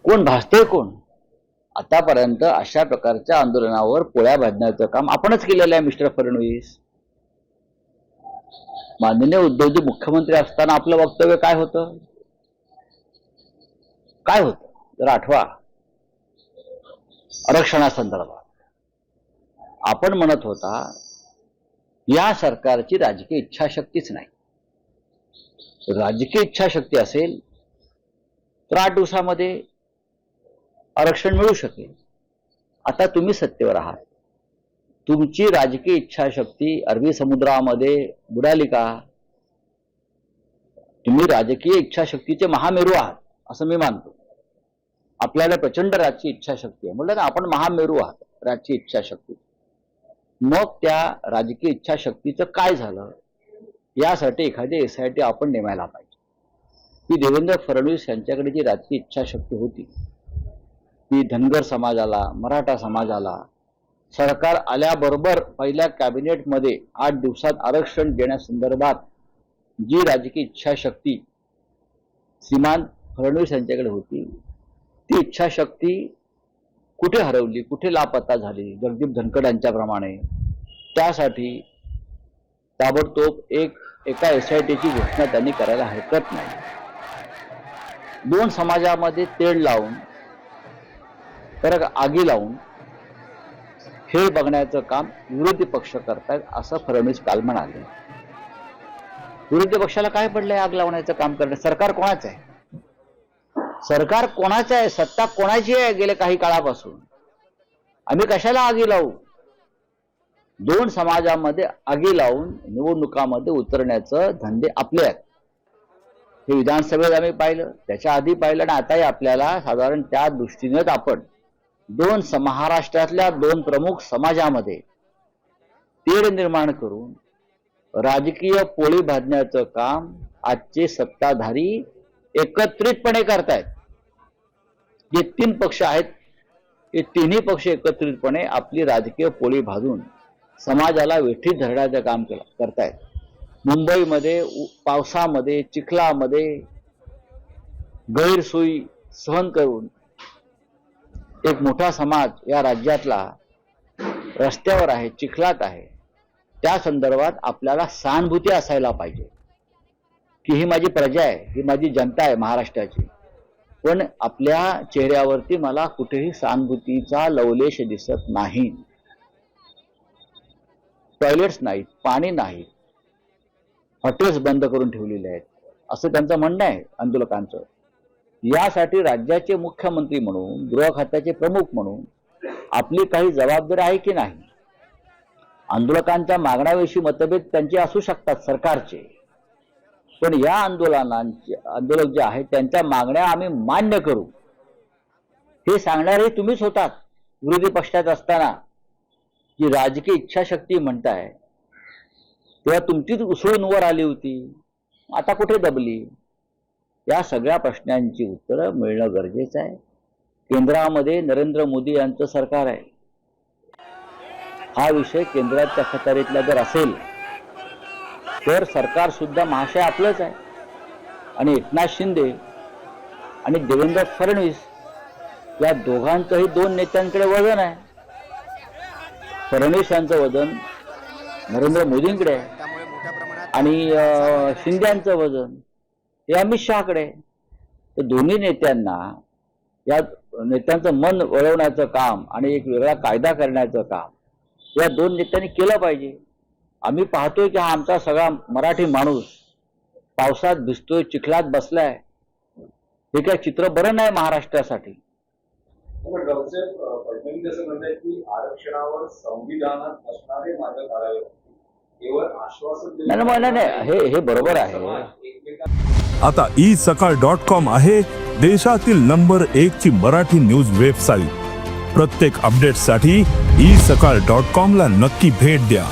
कोण भासतोय कोण? आतापर्यंत अशा प्रकारच्या आंदोलनावर पोळ्या भाजण्याचं काम आपणच केलेलं आहे मिस्टर फडणवीस. माननीय उद्धवजी मुख्यमंत्री असताना आपलं वक्तव्य काय होतं? काय होतं जरा आठवा. आरक्षणासंदर्भात आपण म्हणत होता या सरकारची राजकीय इच्छाशक्तीच नाही. राजकीय इच्छाशक्ती असेल तर 8 दिवसामध्ये आरक्षण मिळू शकेल. आता तुम्ही सत्तेवर आहात, तुमची राजकीय इच्छाशक्ती अरबी समुद्रामध्ये बुडाली का? तुम्ही राजकीय इच्छाशक्तीचे महामेरू आहात असं मी मानतो. आपल्याला प्रचंड राजकीय इच्छाशक्ती आहे म्हटलं ना, आपण महामेरू आहात राजकीय इच्छाशक्ती. मग त्या राजकीय इच्छाशक्तीचं काय झालं यासाठी एखादी SIT आपण नेमायला पाहिजे. की देवेंद्र फडणवीस यांच्याकडे जी राजकीय इच्छाशक्ती होती ती धनगर समाजाला, मराठा समाजाला सरकार आल्याबरोबर पहिल्या कॅबिनेटमध्ये 8 दिवसात आरक्षण देण्यासंदर्भात जी राजकीय इच्छाशक्ती श्रीमान फडणवीस यांच्याकडे होती ती इच्छाशक्ती कुठे हरवली, कुठे लापता झाली जगदीप धनखड यांच्याप्रमाणे. त्यासाठी ताबडतोब एका SITची घोषणा त्यांनी करायला हरकत नाही. 2 समाजामध्ये तेढ लावून तर आगी लावून हे बघण्याचं काम विरोधी पक्ष करतायत असं फडणवीस काल म्हणाले. विरोधी पक्षाला काय पडलंय आग लावण्याचं काम करण्यात? सरकार कोणाचं आहे? सरकार कोणाचं आहे? सत्ता कोणाची आहे? गेल्या काही काळापासून आम्ही कशाला आगी लावू? 2 समाजामध्ये आगी लावून निवडणुकामध्ये उतरण्याचं धंदे आपले आहेत. हे विधानसभेत आम्ही पाहिलं, त्याच्या आधी पाहिलं आणि आताही आपल्याला साधारण त्या दृष्टीनेच आपण महाराष्ट्रातल्या 2 प्रमुख समाजामध्ये तेढ निर्माण करून राजकीय पोळी भाजण्याचं काम आजचे सत्ताधारी एकत्रितपणे करतायत. जे 3 पक्ष आहेत हे तिन्ही पक्ष एकत्रितपणे आपली राजकीय पोळी भाजून समाजाला वेठीत धरण्याचं काम करतायत. मुंबईमध्ये पावसामध्ये चिखलामध्ये गैरसोयी सहन करून एक मोठा समाज या राज्यातला रस्त्यावर आहे, चिखलात आहे. त्या संदर्भात आपल्याला सहानुभूती असायला पाहिजे की ही माझी प्रजा आहे, ही माझी जनता आहे महाराष्ट्राची. पण आपल्या चेहऱ्यावरती मला कुठेही सहानुभूतीचा लवलेश दिसत नाही. टॉयलेट्स नाहीत, पाणी नाही, हॉटेल्स बंद करून ठेवलेले आहेत असं त्यांचं म्हणणं आहे आंदोलकांचं. यासाठी राज्याचे मुख्यमंत्री म्हणून, गृह खात्याचे प्रमुख म्हणून आपली काही जबाबदारी आहे की नाही? आंदोलकांच्या मागण्याविषयी मतभेद त्यांचे असू शकतात सरकारचे, पण या आंदोलक जे आहेत त्यांच्या मागण्या आम्ही मान्य करू हे सांगणारे तुम्हीच होतात विरोधी पक्षात असताना. जी राजकीय इच्छाशक्ती म्हणताय तेव्हा तुमचीच उसळून वर आली होती, आता कुठे दबली? या सगळ्या प्रश्नांची उत्तरं मिळणं गरजेचं आहे. केंद्रामध्ये नरेंद्र मोदी यांचं सरकार आहे. हा विषय केंद्राच्या अखत्यारीतला जर असेल तर सरकार सुद्धा महाशय आपलंच आहे. आणि एकनाथ शिंदे आणि देवेंद्र फडणवीस या दोघांचंही 2 नेत्यांकडे वजन आहे. फडणवीस यांचं वजन नरेंद्र मोदींकडे आहे आणि शिंदेचं वजन हे अमित शहाकडे. तर दोन्ही नेत्यांना या नेत्यांचं मन वळवण्याचं काम आणि एक वेगळा कायदा करण्याचं काम या 2 नेत्यांनी केलं पाहिजे. आम्ही पाहतोय की हा आमचा सगळा मराठी माणूस पावसात भिजतोय, चिखलात बसलाय. हे काय चित्र बरं नाही महाराष्ट्रासाठी. फडणवीस असं म्हणतात की आरक्षणावर संविधानात असणारे मार्ग काढावे, केवळ आश्वासन नाही, हे बरोबर आहे. आता isakal.com आहे देशातील नंबर 1 ची मराठी न्यूज वेबसाईट. प्रत्येक अपडेटसाठी isakal.com ला नक्की भेट द्या.